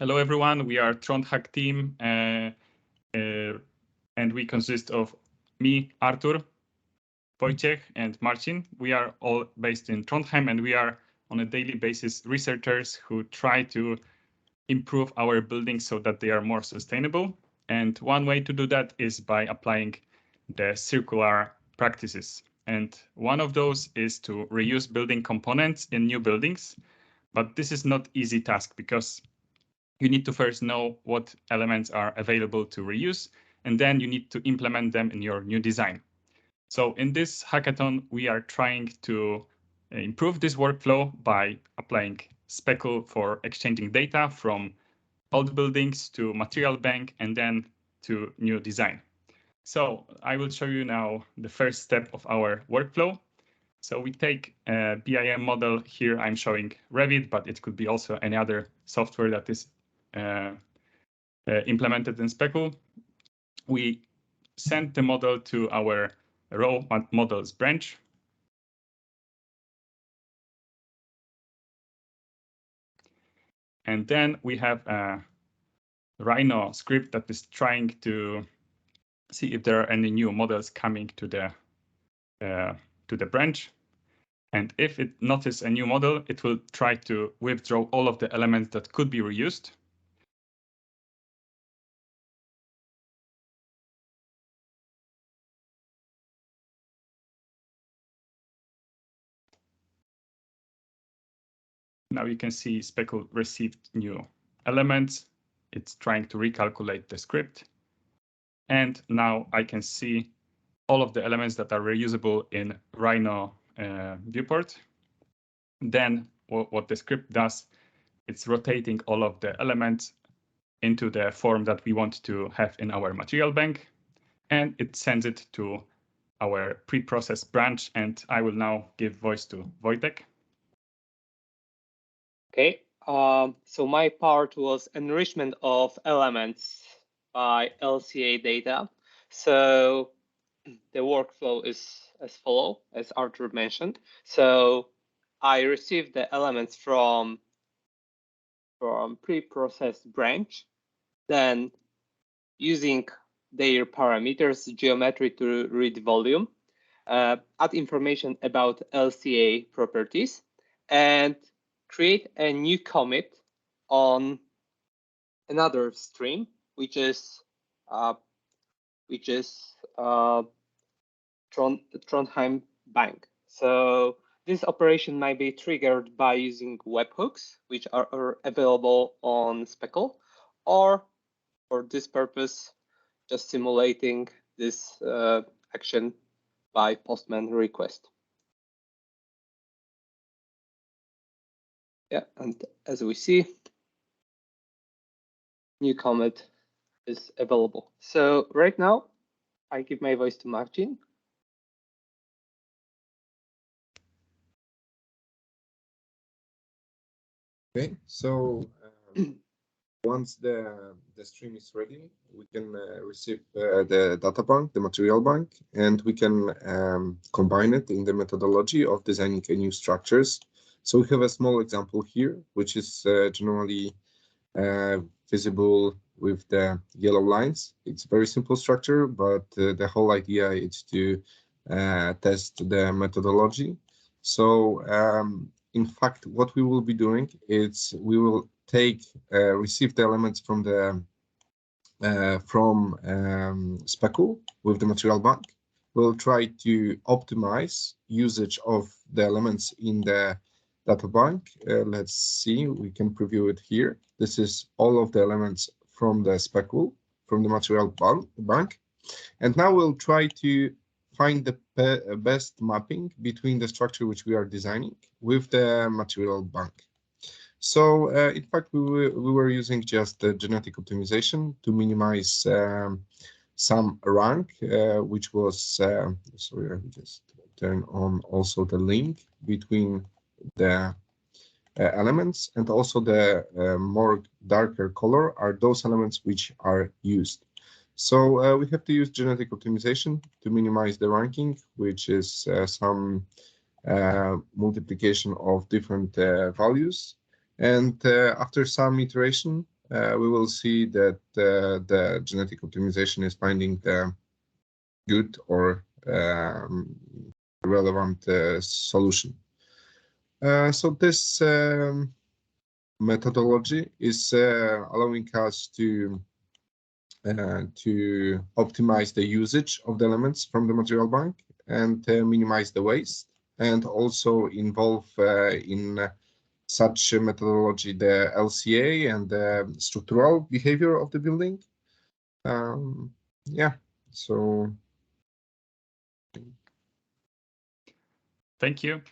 Hello, everyone. We are TrondHack team, and we consist of me, Artur, Wojciech, and Marcin. We are all based in Trondheim, and we are on a daily basis researchers who try to improve our buildings so that they are more sustainable. And one way to do that is by applying the circular practices. And one of those is to reuse building components in new buildings. But this is not easy task because you need to first know what elements are available to reuse, and then you need to implement them in your new design. So in this hackathon, we are trying to improve this workflow by applying Speckle for exchanging data from old buildings to material bank and then to new design. So I will show you now the first step of our workflow. So we take a BIM model. Here I'm showing Revit, but it could be also any other software that is implemented in Speckle. We send the model to our raw models branch. And then we have a Rhino script that is trying to see if there are any new models coming to the branch. And if it notices a new model, it will try to withdraw all of the elements that could be reused. Now you can see Speckle received new elements. It's trying to recalculate the script. And now I can see all of the elements that are reusable in Rhino viewport. Then what the script does, it's rotating all of the elements into the form that we want to have in our material bank. And it sends it to our pre-processed branch. And I will now give voice to Wojtek. Okay, so my part was enrichment of elements by LCA data. So the workflow is as follow, as Artur mentioned. So I received the elements from pre-processed branch, then using their parameters, geometry to read volume, add information about LCA properties, and create a new commit on another stream, which is Trondheim Bank. So this operation might be triggered by using webhooks, which are available on Speckle, or for this purpose, just simulating this action by Postman request. Yeah, and as we see, new commit is available. So right now, I give my voice to Marcin. Okay, so once the stream is ready, we can receive the data bank, the material bank, and we can combine it in the methodology of designing new structures. So we have a small example here, which is generally visible with the yellow lines. It's a very simple structure, but the whole idea is to test the methodology. So in fact, what we will be doing is we will take received elements from the Speckle with the material bank. We'll try to optimize usage of the elements in the data bank. Let's see, we can preview it here. This is all of the elements from the Speckle, from the material bank. And now we'll try to find the best mapping between the structure which we are designing with the material bank. So in fact, we were using just the genetic optimization to minimize some rank, which was, sorry, I will just turn on also the link between the elements, and also the more darker color are those elements which are used. So we have to use genetic optimization to minimize the ranking, which is some multiplication of different values. And after some iteration, we will see that the genetic optimization is finding the good or relevant solution. So this methodology is allowing us to optimize the usage of the elements from the material bank and minimize the waste, and also involve in such a methodology the LCA and the structural behavior of the building. Yeah, so thank you.